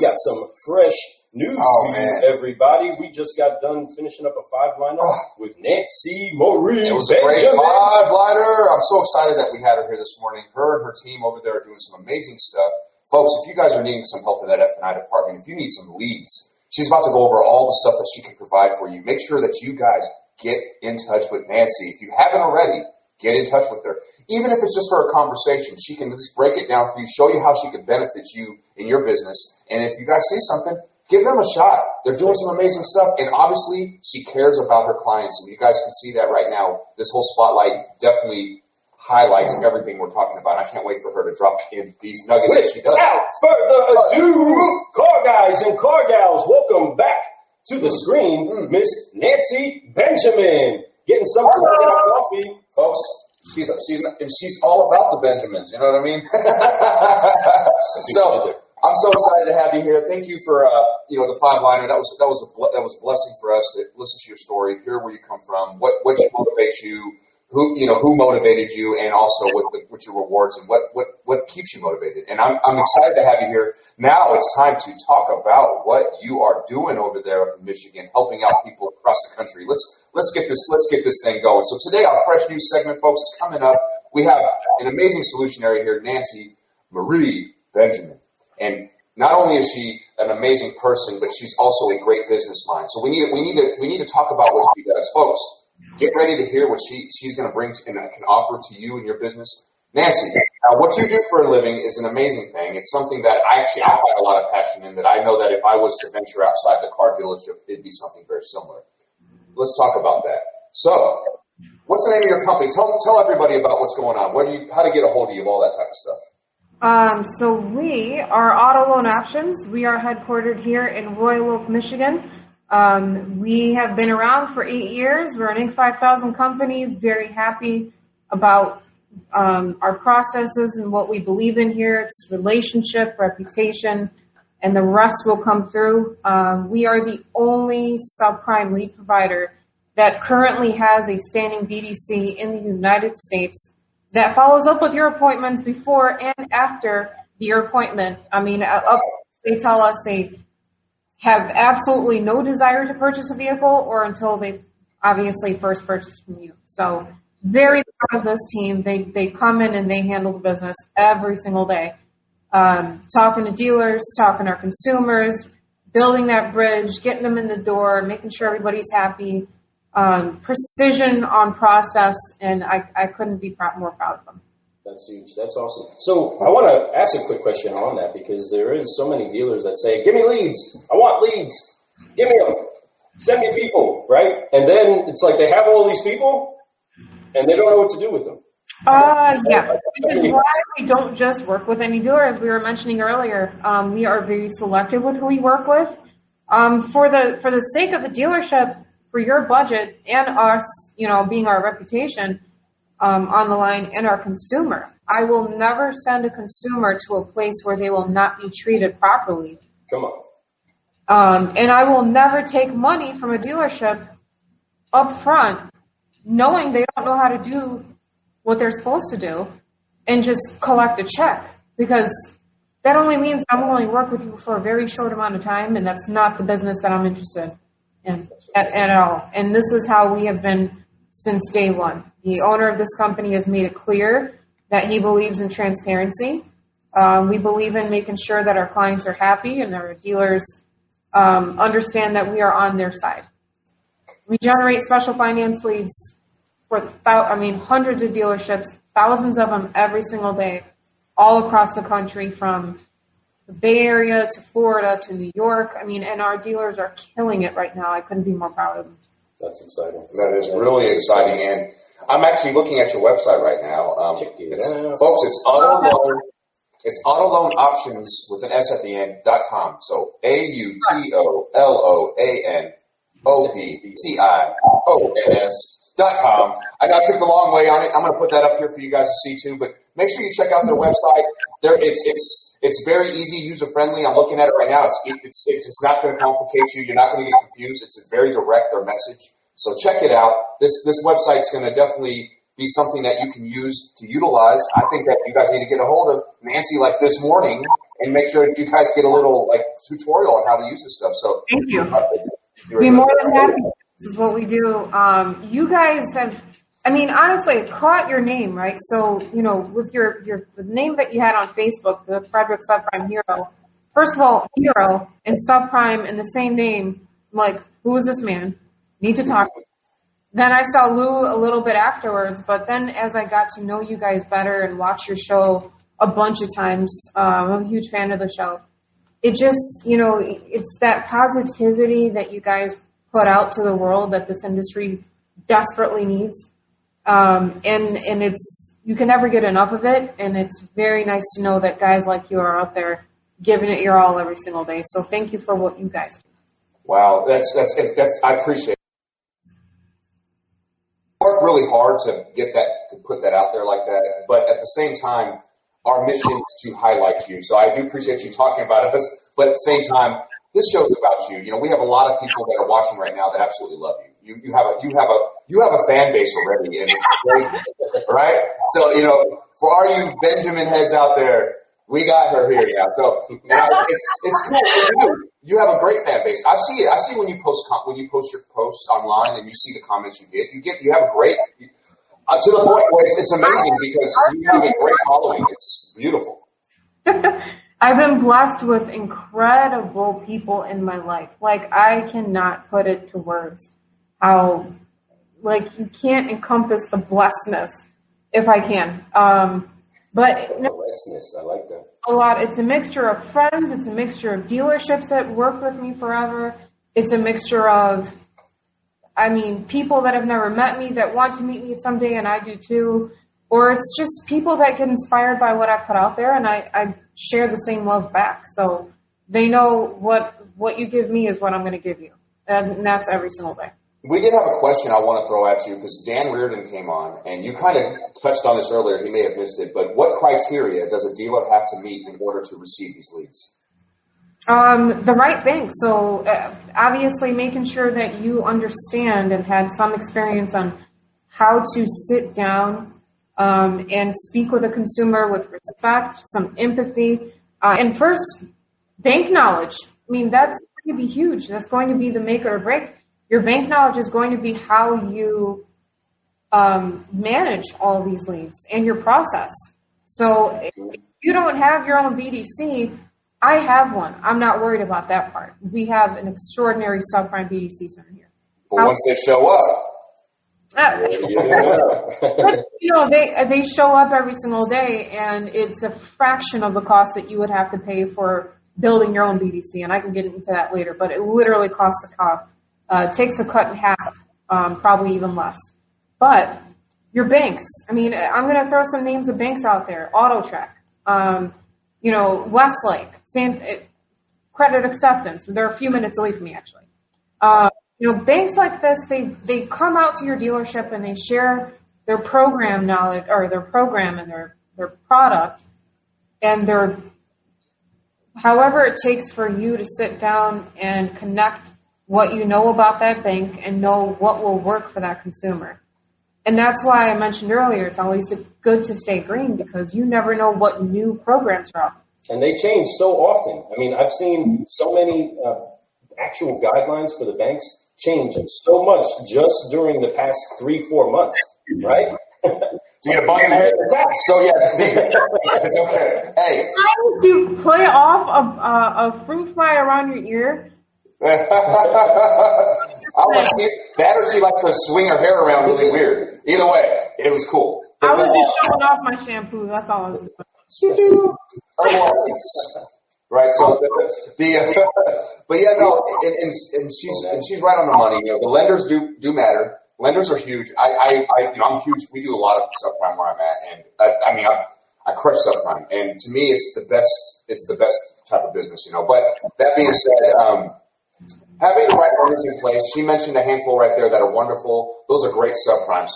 got some fresh news for you, everybody. We just got done finishing up a 5-liner with Nancy Marie. It was a great 5-liner. I'm so excited that we had her here this morning. Her and her team over there are doing some amazing stuff. Folks, if you guys are needing some help in that F&I department, if you need some leads, she's about to go over all the stuff that she can provide for you. Make sure that you guys get in touch with Nancy. If you haven't already, get in touch with her. Even if it's just for a conversation, she can at least break it down for you, show you how she can benefit you in your business. And if you guys see something, give them a shot. They're doing some amazing stuff. And obviously, she cares about her clients. And you guys can see that right now. This whole spotlight definitely highlights everything we're talking about. I can't wait for her to drop in these nuggets that she does. Without further ado, car guys and car gals, welcome back to the screen, Miss Nancy Benjamin. Getting some coffee. Folks, she's all about the Benjamins. You know what I mean? So I'm so excited to have you here. Thank you for the 5-liner. That was a blessing for us to listen to your story, hear where you come from, what motivates you, who motivated you, and also what your rewards and what keeps you motivated. And I'm excited to have you here. Now it's time to talk about what you are doing over there up in Michigan, helping out people across the country. Let's get this thing going. So today our fresh news segment, folks, is coming up. We have an amazing solutionary here, Nancy Marie Benjamin. And not only is she an amazing person, but she's also a great business mind. So we need to talk about what she does, folks. Get ready to hear what she's going to bring and can offer to you and your business. Nancy, now what you do for a living is an amazing thing. It's something that I have a lot of passion in, that I know that if I was to venture outside the car dealership, it'd be something very similar. Let's talk about that. So, what's the name of your company? Tell everybody about what's going on. How to get a hold of you, all that type of stuff. So we are Auto Loan Options. We are headquartered here in Royal Oak, Michigan. We have been around for 8 years. We're an Inc. 5000 company. Very happy about our processes and what we believe in here. It's relationship, reputation, and the rest will come through. We are the only subprime lead provider that currently has a standing BDC in the United States that follows up with your appointments before and after your appointment. I mean, they tell us they have absolutely no desire to purchase a vehicle or until they obviously first purchase from you. So very proud of this team. They come in and they handle the business every single day. Talking to dealers, talking to our consumers, building that bridge, getting them in the door, making sure everybody's happy. Precision on process, and I couldn't be more proud of them. That's huge. That's awesome. So I want to ask a quick question on that, because there is so many dealers that say, give me leads. I want leads. Give me them. Send me people, right? And then it's like they have all these people, and they don't know what to do with them. Yeah, which is why we don't just work with any dealer, as we were mentioning earlier. We are very selective with who we work with. For the sake of the dealership, for your budget and us, being our reputation on the line, and our consumer, I will never send a consumer to a place where they will not be treated properly. Come on. And I will never take money from a dealership up front, knowing they don't know how to do what they're supposed to do, and just collect a check, because that only means I'm going to work with you for a very short amount of time, and that's not the business that I'm interested in at all. And this is how we have been since day one. The owner of this company has made it clear that he believes in transparency. We believe in making sure that our clients are happy and our dealers understand that we are on their side. We generate special finance leads for hundreds of dealerships, thousands of them every single day, all across the country, from the Bay Area to Florida to New York. And our dealers are killing it right now. I couldn't be more proud of them. That's exciting. That is really exciting. And I'm actually looking at your website right now. Folks, it's Auto Loan. It's Auto Loan Options with an S at the end, .com. So AUTOLOANOPTIONS.com. I took the long way on it. I'm going to put that up here for you guys to see too. But make sure you check out their website. It's very easy, user friendly. I'm looking at it right now. It's not going to complicate you. You're not going to get confused. It's very direct, their message. So check it out. This website's going to definitely be something that you can use to utilize. I think that you guys need to get a hold of Nancy like this morning and make sure that you guys get a little like tutorial on how to use this stuff. So thank you. Be more than happy. This is what we do. You guys have, I mean, honestly, it caught your name, right? So, you know, with the name that you had on Facebook, the Frederick Subprime Hero. First of all, Hero and Subprime in the same name. I'm like, who is this man? Need to talk. Then I saw Lou a little bit afterwards, but then as I got to know you guys better and watch your show a bunch of times, I'm a huge fan of the show. It just, you know, it's that positivity that you guys put out to the world that this industry desperately needs. And it's, you can never get enough of it. And it's very nice to know that guys like you are out there giving it your all every single day. So thank you for what you guys do. Wow. I appreciate it. Work really hard to put that out there like that. But at the same time, our mission is to highlight you. So I do appreciate you talking about us. But at the same time, this show is about you. You know, we have a lot of people that are watching right now that absolutely love you. You have a fan base already, and it's crazy, right? So, you know, for all you Benjamin heads out there, we got her here now. So it's cool. You have a great fan base. I see it. I see when you post your posts online and you see the comments you have a great to the point where it's amazing because you have a great following. It's beautiful. I've been blessed with incredible people in my life. Like, I cannot put it to words how, like, you can't encompass the blessedness if I can. But blessedness, I like that. A lot. It's a mixture of friends. It's a mixture of dealerships that work with me forever. It's a mixture of, I mean, people that have never met me that want to meet me someday, and I do too. Or it's just people that get inspired by what I put out there, and I share the same love back. So they know what you give me is what I'm going to give you. And that's every single day. We did have a question I want to throw at you because Dan Reardon came on, and you kind of touched on this earlier. He may have missed it, but what criteria does a dealer have to meet in order to receive these leads? The right bank. So obviously making sure that you understand and had some experience on how to sit down and speak with a consumer with respect, some empathy, and first, bank knowledge. I mean, that's going to be huge. That's going to be the make or break. Your bank knowledge is going to be how you manage all these leads and your process. So if you don't have your own BDC, I have one. I'm not worried about that part. We have an extraordinary subprime BDC center here. But once they show up, but, you know, they show up every single day, and it's a fraction of the cost that you would have to pay for building your own BDC. And I can get into that later, but it literally costs a cut. Takes a cut in half, probably even less. But your banks, I mean, I'm going to throw some names of banks out there. AutoTrack, you know, Westlake, Credit Acceptance. They're a few minutes away from me, actually. You know, banks like this, they come out to your dealership and they share their program knowledge, or their program and their product, and their, however it takes for you to sit down and connect what you know about that bank and know what will work for that consumer. And that's why I mentioned earlier, it's always good to stay green because you never know what new programs are out. And they change so often. I mean, I've seen so many actual guidelines for the banks change so much just during the past 3-4 months, right? You get a bump in the head. So yeah, it's okay. Hey, Trying to play off a fruit fly around your ear. that or she likes to swing her hair around really weird. Either way, it was cool. I was just showing off my shampoo. That's all I was doing. Right. So but yeah, no, and she's right on the money. You know, the lenders do matter. Lenders are huge. I'm huge. We do a lot of subprime where I'm at, and I crush subprime. And to me, it's the best. It's the best type of business, you know. But that being said, having the right lenders in place, she mentioned a handful right there that are wonderful. Those are great subprime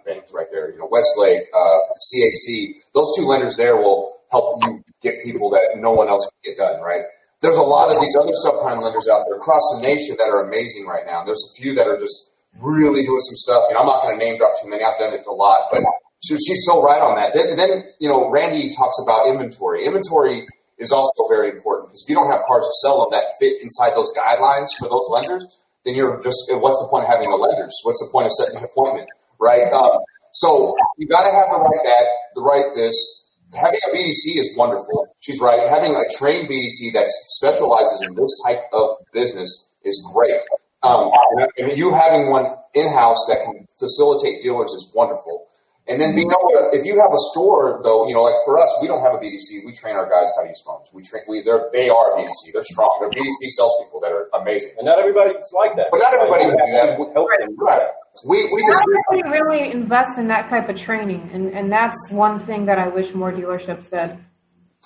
banks right there. You know, Westlake, CAC, those two lenders there will help you get people that no one else can get done, right? There's a lot of these other subprime lenders out there across the nation that are amazing right now. There's a few that are just really doing some stuff. You know, I'm not going to name drop too many. I've done it a lot, but she's so right on that. Then you know, Randy talks about inventory. Inventory is also very important because if you don't have cars to sell them that fit inside those guidelines for those lenders, then you're just, what's the point of having the lenders? What's the point of setting an appointment, right? So you got to have the right this. Having a BDC is wonderful. She's right. Having a trained BDC that specializes in this type of business is great. And you having one in-house that can facilitate dealers is wonderful. And then being able to, if you have a store, though, you know, like for us, we don't have a BDC. We train our guys how to use phones. They are a BDC. They're strong. They're BDC salespeople that are amazing. And not everybody's like that. But not everybody can do that. Help them. Right. We just really invest in that type of training, and that's one thing that I wish more dealerships did.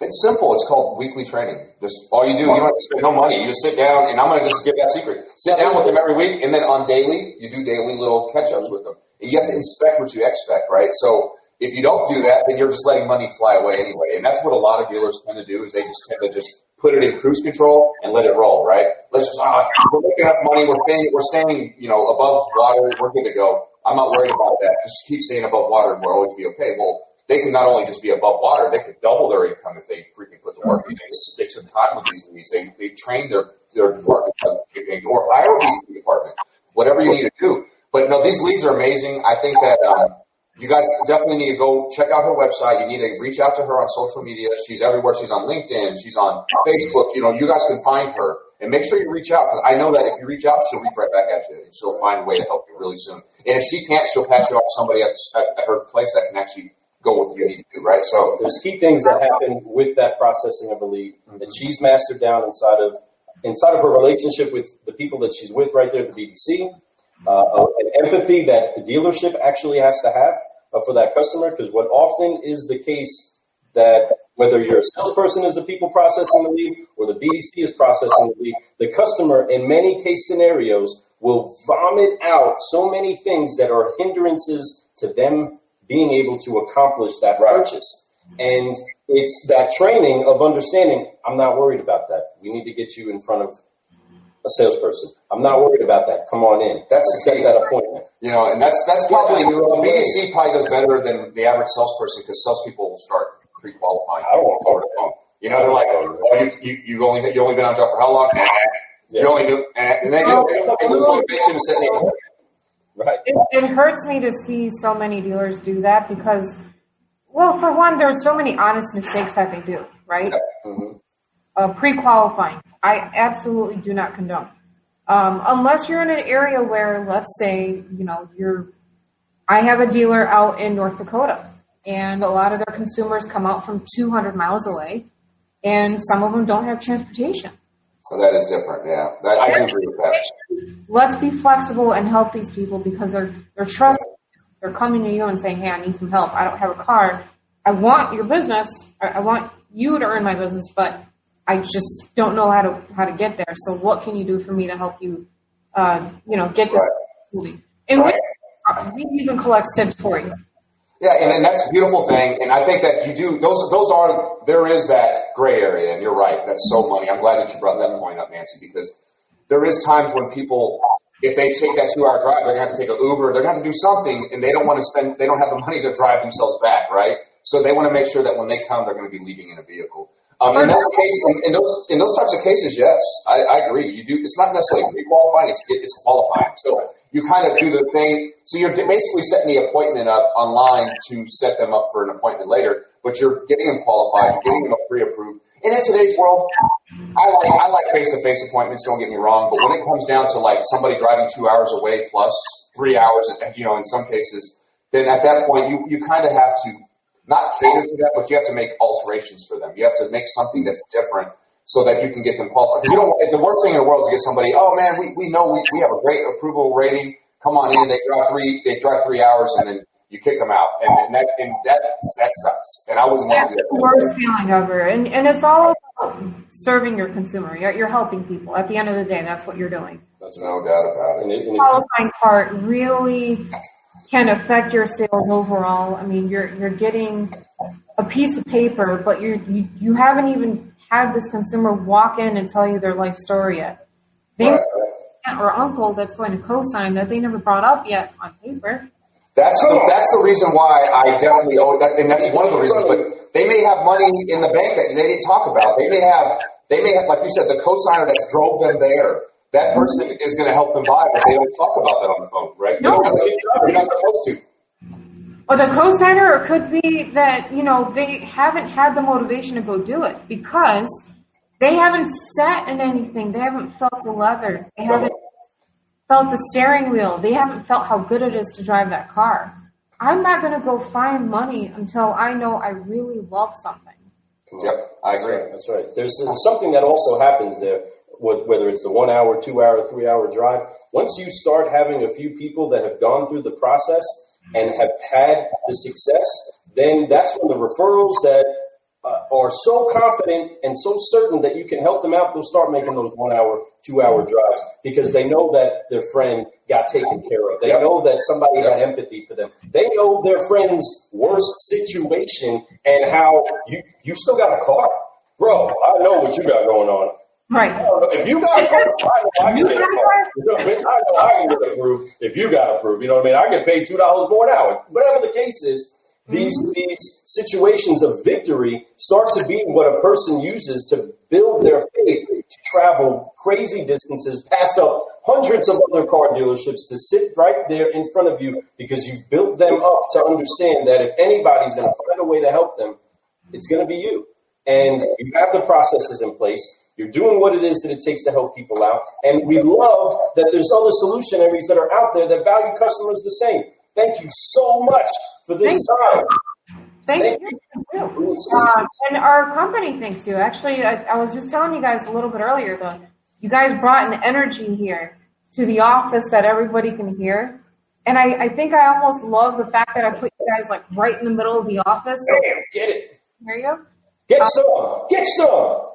It's simple. It's called weekly training. Just all you do, you don't have to spend no money. You just sit down, and I'm going to just give that secret. Sit down with them every week, and then on daily, you do daily little catch-ups with them. And you have to inspect what you expect, right? So if you don't do that, then you're just letting money fly away anyway. And that's what a lot of dealers tend to do is they just tend to just put it in cruise control and let it roll, right? Let's just, we're making enough money. We're staying, you know, above water. We're good to go. I'm not worried about that. Just keep staying above water and we'll always be okay. Well, they can not only just be above water, they could double their income if they freaking put the work in. They took time with these leads. They trained their department or hire a BDC department, whatever you need to do. But no, these leads are amazing. I think that you guys definitely need to go check out her website. You need to reach out to her on social media. She's everywhere. She's on LinkedIn. She's on Facebook. You know, you guys can find her. And make sure you reach out because I know that if you reach out, she'll reach right back at you. And she'll find a way to help you really soon. And if she can't, she'll pass you off to somebody at her place that can actually go with you need to, right? So there's key things that happen with that processing of a lead that she's mastered down inside of her relationship with the people that she's with right there at the BDC. An empathy that the dealership actually has to have for that customer, because what often is the case that whether you're a salesperson is the people processing the lead or the BDC is processing the lead, the customer in many case scenarios will vomit out so many things that are hindrances to them being able to accomplish that purchase. And it's that training of understanding, I'm not worried about that. We need to get you in front of a salesperson. I'm not worried about that. Come on in. That's to set that appointment. You know, and that's probably the BDC probably does better than the average salesperson because salespeople will start pre-qualifying. I don't want to cover the phone. You know, they're like, you only been on job for how long? You only do, and then they lose motivation to set the appointment. Right. It hurts me to see so many dealers do that because, well, for one, there's so many honest mistakes that they do, right? Mm-hmm. Pre-qualifying, I absolutely do not condone. Unless you're in an area where, let's say, you know, I have a dealer out in North Dakota, and a lot of their consumers come out from 200 miles away, and some of them don't have transportation. So that is different, yeah. I can agree with that. Let's be flexible and help these people because they're trusting. They're coming to you and saying, hey, I need some help. I don't have a car. I want your business. I want you to earn my business, but I just don't know how to get there. So what can you do for me to help you, get this moving? And we even collect tips for you. Yeah, and that's a beautiful thing. And I think that you do, there is that gray area, and you're right. That's so money. I'm glad that you brought that point up, Nancy, because there is times when people, if they take that 2-hour drive, they're going to have to take an Uber, they're going to have to do something, and they don't have the money to drive themselves back, right? So they want to make sure that when they come, they're going to be leaving in a vehicle. In those types of cases, yes, I agree. You do. It's not necessarily pre-qualifying; it's qualifying. So you kind of do the thing. So you're basically setting the appointment up online to set them up for an appointment later. But you're getting them qualified. You're getting them pre-approved. And in today's world, I like face-to-face appointments. Don't get me wrong. But when it comes down to like somebody driving 2 hours away plus 3 hours, in some cases, then at that point you kind of have to. Not cater to that, but you have to make alterations for them. You have to make something that's different so that you can get them qualified. Because the worst thing in the world is to get somebody, oh man, we know we have a great approval rating. Come on in. They drive 3 hours and then you kick them out. And that sucks. And I wasn't want to do that. That's the worst feeling ever. And it's all about serving your consumer. You're helping people. At the end of the day, that's what you're doing. There's no doubt about it. The qualifying part really can affect your sales overall. I mean, you're getting a piece of paper, but you haven't even had this consumer walk in and tell you their life story yet. They aunt or uncle that's going to co-sign that they never brought up yet on paper. That's the reason why I definitely owe that, and that's one of the reasons. But they may have money in the bank that they didn't talk about. They may have, like you said, the co-signer that drove them there. That person is going to help them buy, but they don't talk about that on the phone, right? No. You're not supposed to. Or the co-signer, or it could be that, they haven't had the motivation to go do it because they haven't sat in anything. They haven't felt the leather. They haven't felt the steering wheel. They haven't felt how good it is to drive that car. I'm not going to go find money until I know I really love something. Yep, I agree. That's right. There's something that also happens there, whether it's the 1 hour, 2 hour, 3 hour drive. Once you start having a few people that have gone through the process and have had the success, then that's when the referrals that are so confident and so certain that you can help them out, they'll start making those 1 hour, 2 hour drives because they know that their friend got taken care of. They know that somebody had empathy for them. They know their friend's worst situation and how you still got a car. Bro, I know what you got going on. Right. If you got approved, I know I can get approved. You know what I mean? I know I can get approved if you got approved. You know what I mean? I get paid $2 more an hour. Whatever the case is, these situations of victory starts to be what a person uses to build their faith, to travel crazy distances, pass up hundreds of other car dealerships to sit right there in front of you because you built them up to understand that if anybody's going to find a way to help them, it's going to be you. And you have the processes in place. You're doing what it is that it takes to help people out. And we love that there's other solutionaries that are out there that value customers the same. Thank you so much for this time. Thank you. And our company thanks you. Actually, I was just telling you guys a little bit earlier, though. You guys brought an energy here to the office that everybody can hear. And I think I almost love the fact that I put you guys like right in the middle of the office. Damn, get it. Hear you? Get some. Get some.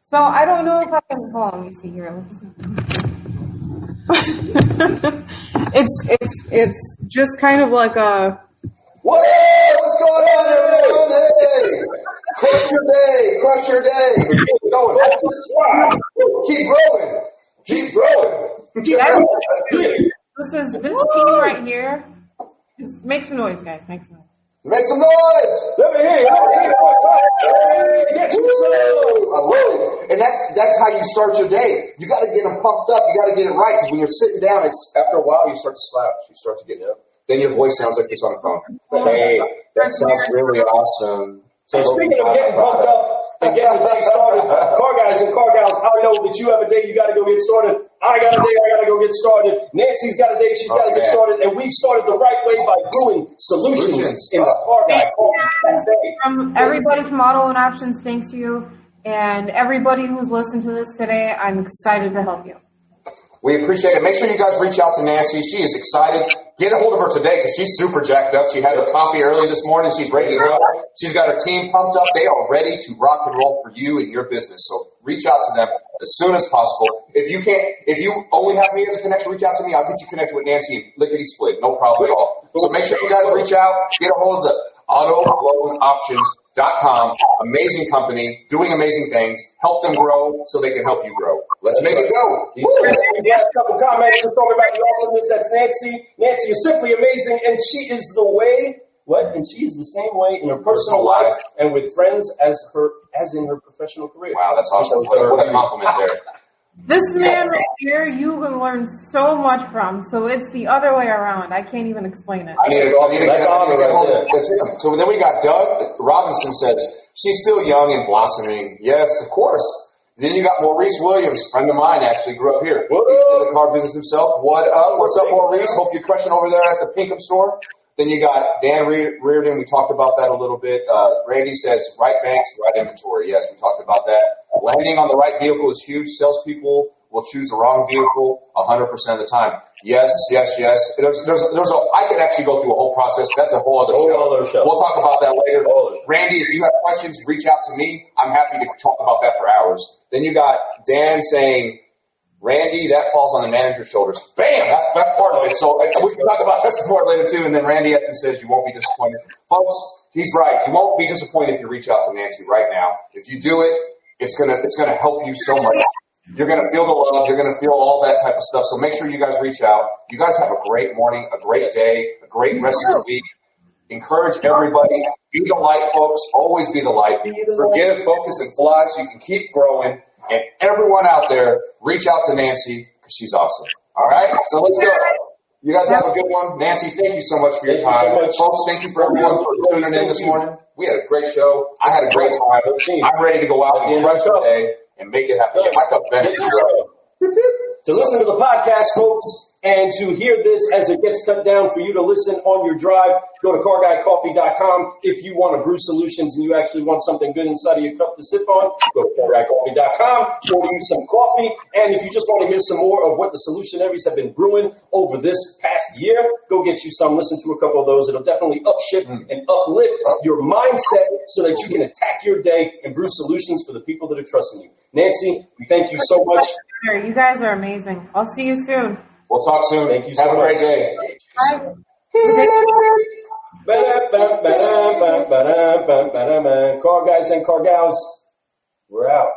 So I don't know if I can. Hold on, let me see here. It's just kind of like a. What's going on, everyone? Hey, crush your day. Keep going. Keep growing. This team right here. Make some noise, guys. Make some noise. Make some noise. Let me hear you. I love it. And that's how you start your day. You got to get them pumped up. You got to get it right. Because when you're sitting down, it's after a while you start to slouch. You start to get up. Then your voice sounds like this on the phone. Hey, that sounds really awesome. So speaking of getting pumped up and getting the day started, car guys and car gals, I know that you have a day you got to go get started. I got a day I got to go get started. Nancy's got a day she's got to get started. And we've started the right way by doing solutions in the car guy. From everybody from Auto Loan Options, thanks you. And everybody who's listened to this today, I'm excited to help you. We appreciate it. Make sure you guys reach out to Nancy. She is excited. Get a hold of her today because she's super jacked up. She had her coffee early this morning. She's ready to go. She's got her team pumped up. They are ready to rock and roll for you and your business. So reach out to them as soon as possible. If you only have me as a connection, reach out to me. I'll get you connected with Nancy and lickety split. No problem at all. So make sure you guys reach out. Get a hold of the AutoLoanOptions.com. Amazing company, doing amazing things. Help them grow so they can help you grow. Let's make it go. We have a couple comments to talk about the awesomeness. That's Nancy. Nancy is simply amazing, and she is the way. What? And she is the same way in her personal life and with friends as in her professional career. Wow, that's awesome. What a compliment there. This man right here, you can learn so much from. So it's the other way around. I can't even explain it. So then we got Doug Robinson says, she's still young and blossoming. Yes, of course. Then you got Maurice Williams, a friend of mine, actually grew up here. He's in the car business himself. What up? What's up, Maurice? Hope you're crushing over there at the Pinkham store. Then you got Dan Reardon. We talked about that a little bit. Randy says, right banks, right inventory. Yes, we talked about that. Landing on the right vehicle is huge. Salespeople will choose the wrong vehicle 100% of the time. Yes. I could actually go through a whole process. That's a whole other show. We'll talk about that later. Randy, if you have questions, reach out to me. I'm happy to talk about that for hours. Then you got Dan saying, Randy, that falls on the manager's shoulders. Bam! That's part of it. So we can talk about that support later too. And then Randy at the says you won't be disappointed. Folks, he's right. You won't be disappointed if you reach out to Nancy right now. If you do it, it's gonna help you so much. You're going to feel the love. You're going to feel all that type of stuff. So make sure you guys reach out. You guys have a great morning, a great day, a great rest of the week. Encourage everybody. Be the light, folks. Always be the light. Forgive, focus, and fly so you can keep growing. And everyone out there, reach out to Nancy because she's awesome. All right? So let's go. You guys have a good one. Nancy, thank you so much for your time. Folks, thank you for everyone for tuning in this morning. We had a great show. I had a great time. I'm ready to go out and crush the day and make it happen. Get my cup back. To listen to the podcast, folks, and to hear this as it gets cut down for you to listen on your drive, go to carguycoffee.com. If you want to brew solutions and you actually want something good inside of your cup to sip on, go to carguycoffee.com, order you some coffee. And if you just want to hear some more of what the Solutionaries have been brewing over this past year, go get you some. Listen to a couple of those. It'll definitely upshift and uplift your mindset so that you can attack your day and brew solutions for the people that are trusting you. Nancy, we thank you so much. You guys are amazing. I'll see you soon. We'll talk soon. Thank you so Have a much. great day. Bye. Car guys and car gals, we're out.